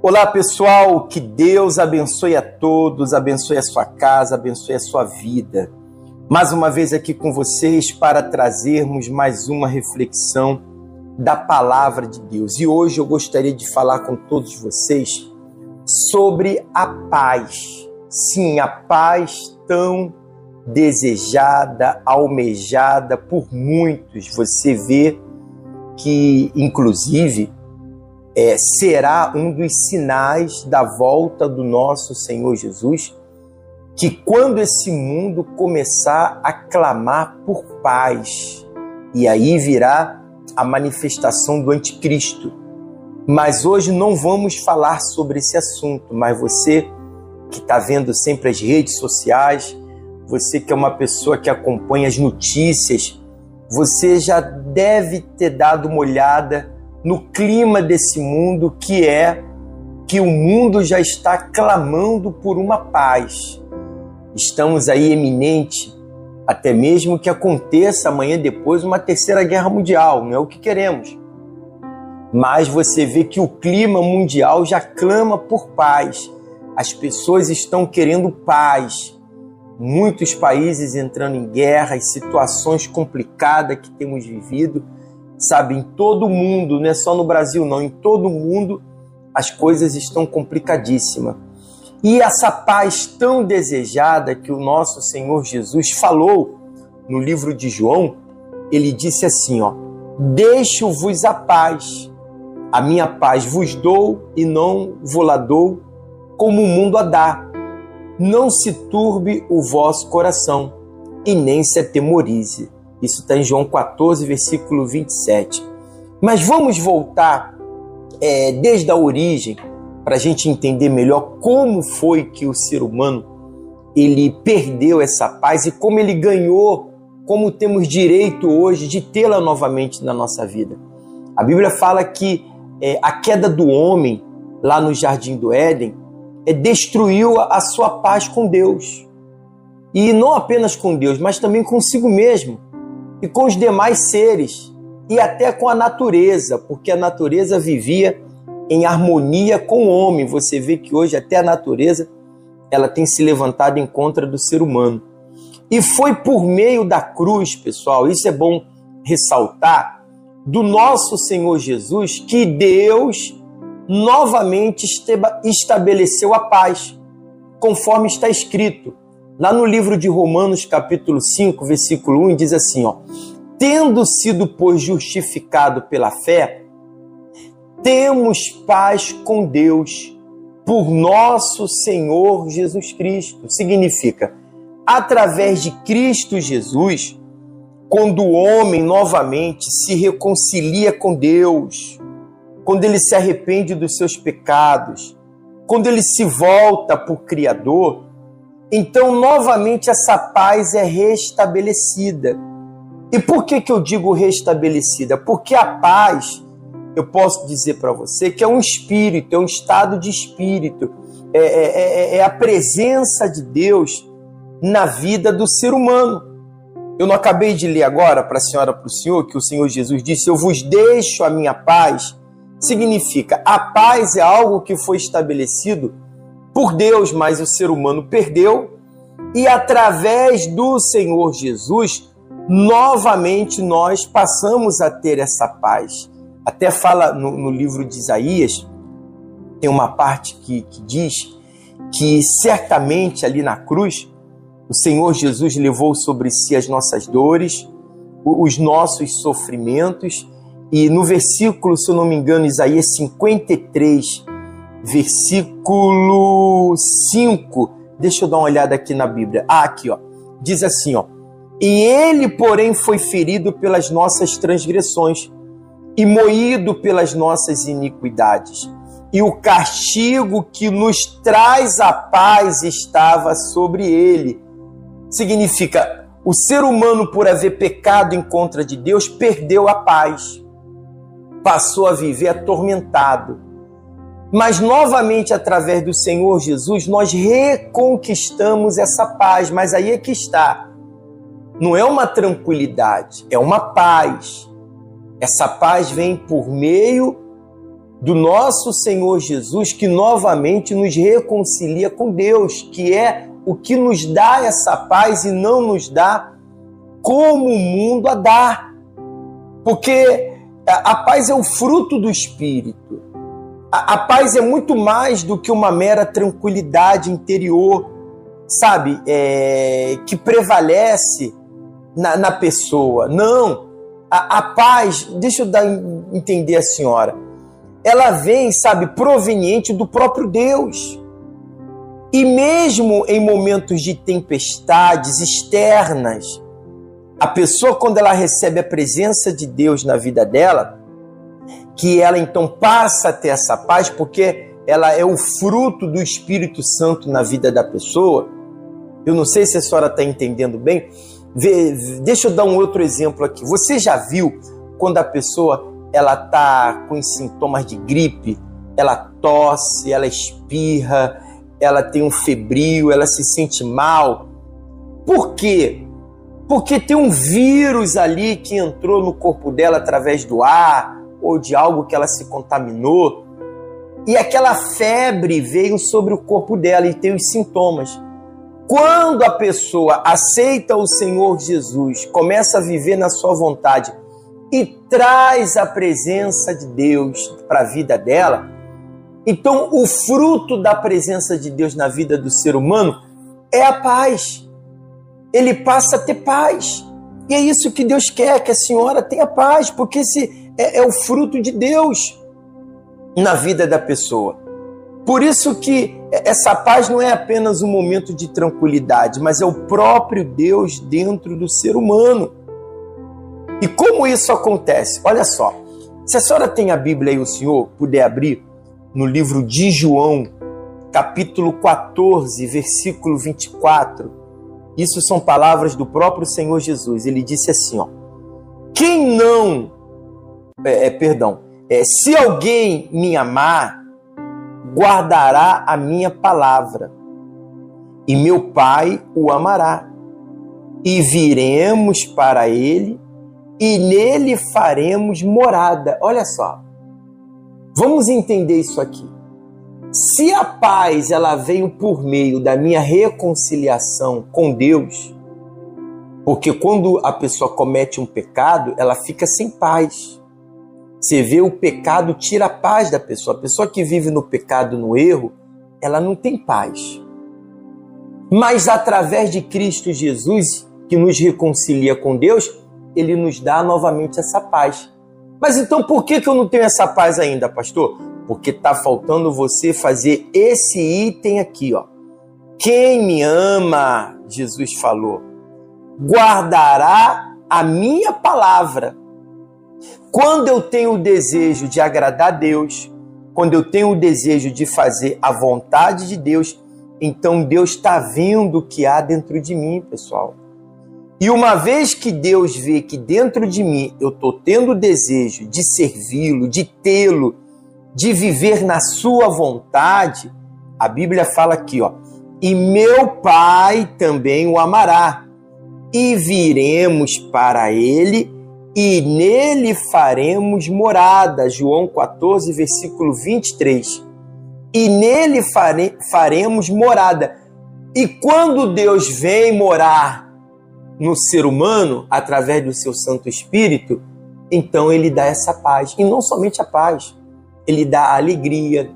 Olá pessoal, que Deus abençoe a todos, abençoe a sua casa, abençoe a sua vida. Mais uma vez aqui com vocês para trazermos mais uma reflexão da palavra de Deus. E hoje eu gostaria de falar com todos vocês sobre a paz. Sim, a paz tão desejada, almejada por muitos. Você vê que, inclusive, será um dos sinais da volta do nosso Senhor Jesus, que quando esse mundo começar a clamar por paz, e aí virá a manifestação do anticristo. Mas hoje não vamos falar sobre esse assunto, mas você que está vendo sempre as redes sociais, você que é uma pessoa que acompanha as notícias, você já deve ter dado uma olhada no clima desse mundo, que o mundo já está clamando por uma paz. Estamos aí iminente, até mesmo que aconteça amanhã depois uma terceira guerra mundial, não é o que queremos. Mas você vê que o clima mundial já clama por paz. As pessoas estão querendo paz. Muitos países entrando em guerra, e situações complicadas que temos vivido. Sabe, em todo o mundo, não é só no Brasil não, em todo o mundo as coisas estão complicadíssimas. E essa paz tão desejada que o nosso Senhor Jesus falou no livro de João, ele disse assim, deixo-vos a paz, a minha paz vos dou e não vou-la dou como o mundo a dá. Não se turbe o vosso coração e nem se atemorize. Isso está em João 14, versículo 27. Mas vamos voltar desde a origem para a gente entender melhor como foi que o ser humano ele perdeu essa paz e como ele ganhou, como temos direito hoje de tê-la novamente na nossa vida. A Bíblia fala que a queda do homem lá no Jardim do Éden destruiu a sua paz com Deus. E não apenas com Deus, mas também consigo mesmo. E com os demais seres, e até com a natureza, porque a natureza vivia em harmonia com o homem. Você vê que hoje até a natureza ela tem se levantado em contra do ser humano. E foi por meio da cruz, pessoal, isso é bom ressaltar, do nosso Senhor Jesus, que Deus novamente estabeleceu a paz, conforme está escrito. Lá no livro de Romanos, capítulo 5, versículo 1, diz assim, tendo sido, pois, justificado pela fé, temos paz com Deus por nosso Senhor Jesus Cristo. Significa, através de Cristo Jesus, quando o homem novamente se reconcilia com Deus, quando ele se arrepende dos seus pecados, quando ele se volta para o Criador, então, novamente, essa paz é restabelecida. E por que eu digo restabelecida? Porque a paz, eu posso dizer para você, que é um espírito, é um estado de espírito. É a presença de Deus na vida do ser humano. Eu não acabei de ler agora para a senhora, para o senhor, que o Senhor Jesus disse, eu vos deixo a minha paz. Significa, a paz é algo que foi estabelecido por Deus, mas o ser humano perdeu, e através do Senhor Jesus, novamente nós passamos a ter essa paz. Até fala no livro de Isaías, tem uma parte que diz que certamente ali na cruz, o Senhor Jesus levou sobre si as nossas dores, os nossos sofrimentos, e no versículo, se eu não me engano, Isaías 53, versículo 5, deixa eu dar uma olhada aqui na Bíblia. Aqui, diz assim, e ele, porém, foi ferido pelas nossas transgressões e moído pelas nossas iniquidades. E o castigo que nos traz a paz estava sobre ele. Significa, o ser humano, por haver pecado em contra de Deus, perdeu a paz. Passou a viver atormentado. Mas novamente, através do Senhor Jesus, nós reconquistamos essa paz. Mas aí é que está. Não é uma tranquilidade, é uma paz. Essa paz vem por meio do nosso Senhor Jesus, que novamente nos reconcilia com Deus, que é o que nos dá essa paz e não nos dá como o mundo a dá. Porque a paz é o fruto do Espírito. A paz é muito mais do que uma mera tranquilidade interior, sabe? Que prevalece na pessoa. Não. A paz, deixa eu entender a senhora, ela vem, sabe, proveniente do próprio Deus. E mesmo em momentos de tempestades externas, a pessoa, quando ela recebe a presença de Deus na vida dela, que ela então passa a ter essa paz, porque ela é o fruto do Espírito Santo na vida da pessoa. Eu não sei se a senhora está entendendo bem. Deixa eu dar um outro exemplo aqui. Você já viu quando a pessoa ela está com sintomas de gripe, ela tosse, ela espirra, ela tem um febril, ela se sente mal? Por quê? Porque tem um vírus ali que entrou no corpo dela através do ar ou de algo que ela se contaminou, e aquela febre veio sobre o corpo dela e tem os sintomas. Quando a pessoa aceita o Senhor Jesus, começa a viver na sua vontade e traz a presença de Deus para a vida dela, então o fruto da presença de Deus na vida do ser humano é a paz. Ele passa a ter paz. E é isso que Deus quer, que a senhora tenha paz, porque esse é o fruto de Deus na vida da pessoa. Por isso que essa paz não é apenas um momento de tranquilidade, mas é o próprio Deus dentro do ser humano. E como isso acontece? Olha só, se a senhora tem a Bíblia aí, o senhor puder abrir no livro de João, capítulo 14, versículo 24, isso são palavras do próprio Senhor Jesus. Ele disse assim, ó: quem não, se alguém me amar, guardará a minha palavra, e meu Pai o amará, e viremos para ele, e nele faremos morada. Olha só, vamos entender isso aqui. Se a paz ela veio por meio da minha reconciliação com Deus, porque quando a pessoa comete um pecado, ela fica sem paz. Você vê, o pecado tira a paz da pessoa. A pessoa que vive no pecado, no erro, ela não tem paz. Mas através de Cristo Jesus, que nos reconcilia com Deus, ele nos dá novamente essa paz. Mas então por que eu não tenho essa paz ainda, pastor? Porque está faltando você fazer esse item aqui, ó. Quem me ama, Jesus falou, guardará a minha palavra. Quando eu tenho o desejo de agradar a Deus, quando eu tenho o desejo de fazer a vontade de Deus, então Deus está vendo o que há dentro de mim, pessoal. E uma vez que Deus vê que dentro de mim eu estou tendo o desejo de servi-lo, de tê-lo, de viver na sua vontade, a Bíblia fala aqui, ó: e meu Pai também o amará, e viremos para ele, e nele faremos morada. João 14, versículo 23. E nele faremos morada. E quando Deus vem morar no ser humano, através do seu Santo Espírito, então ele dá essa paz. E não somente a paz, ele dá a alegria,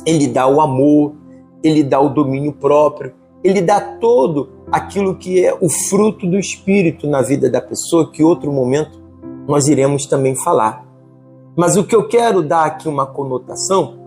ele dá o amor, ele dá o domínio próprio, ele dá todo aquilo que é o fruto do Espírito na vida da pessoa, que em outro momento nós iremos também falar. Mas o que eu quero dar aqui uma conotação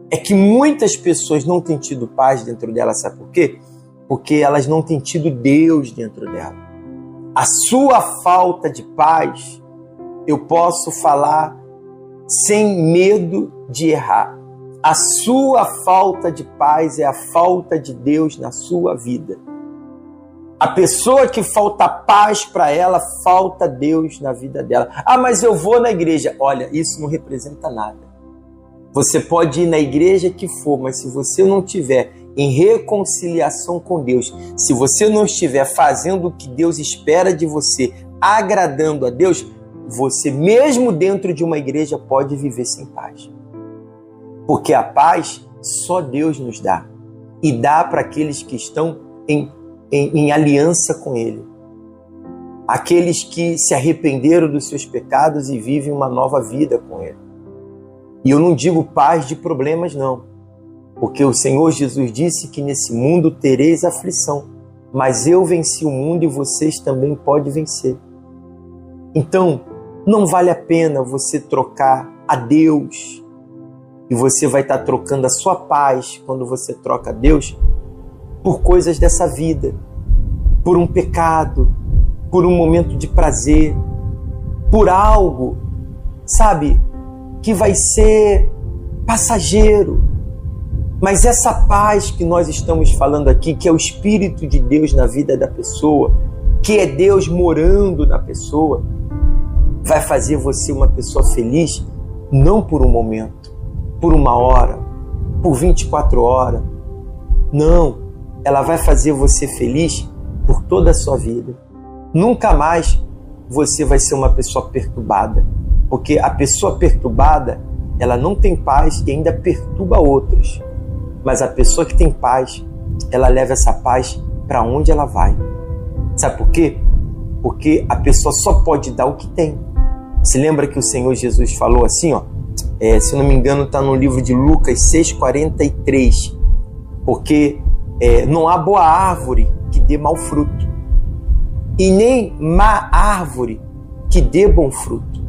é que muitas pessoas não têm tido paz dentro dela, sabe por quê? Porque elas não têm tido Deus dentro dela. A sua falta de paz, eu posso falar sem medo de errar. A sua falta de paz é a falta de Deus na sua vida. A pessoa que falta paz para ela, falta Deus na vida dela. Ah, mas eu vou na igreja. Olha, isso não representa nada. Você pode ir na igreja que for, mas se você não estiver em reconciliação com Deus, se você não estiver fazendo o que Deus espera de você, agradando a Deus, você mesmo dentro de uma igreja pode viver sem paz. Porque a paz só Deus nos dá. E dá para aqueles que estão em aliança com Ele. Aqueles que se arrependeram dos seus pecados e vivem uma nova vida com Ele. E eu não digo paz de problemas, não. Porque o Senhor Jesus disse que nesse mundo tereis aflição. Mas eu venci o mundo e vocês também podem vencer. Então, não vale a pena você trocar a Deus. E você vai estar trocando a sua paz quando você troca a Deus por coisas dessa vida. Por um pecado, por um momento de prazer, por algo, sabe, que vai ser passageiro. Mas essa paz que nós estamos falando aqui, que é o Espírito de Deus na vida da pessoa, que é Deus morando na pessoa, vai fazer você uma pessoa feliz, não por um momento, por uma hora, por 24 horas. Não, ela vai fazer você feliz por toda a sua vida. Nunca mais você vai ser uma pessoa perturbada, porque a pessoa perturbada, ela não tem paz e ainda perturba outros. Mas a pessoa que tem paz, ela leva essa paz para onde ela vai. Sabe por quê? Porque a pessoa só pode dar o que tem. Se lembra que o Senhor Jesus falou assim, ó, se eu não me engano está no livro de Lucas 6,43, porque não há boa árvore que dê mau fruto, e nem má árvore que dê bom fruto,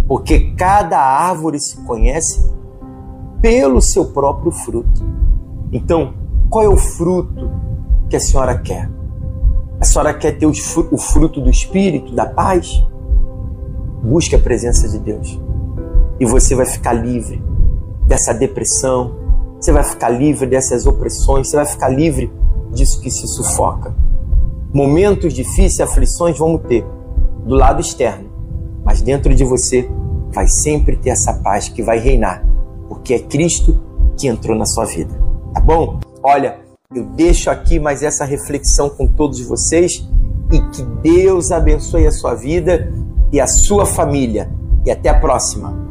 porque cada árvore se conhece pelo seu próprio fruto. Então, qual é o fruto que a senhora quer? A senhora quer ter o fruto do Espírito, da paz? Busque a presença de Deus e você vai ficar livre dessa depressão, você vai ficar livre dessas opressões, você vai ficar livre disso que se sufoca. Momentos difíceis, aflições vamos ter do lado externo, mas dentro de você vai sempre ter essa paz que vai reinar, porque é Cristo que entrou na sua vida. Tá bom? Olha, eu deixo aqui mais essa reflexão com todos vocês e que Deus abençoe a sua vida e a sua família. E até a próxima.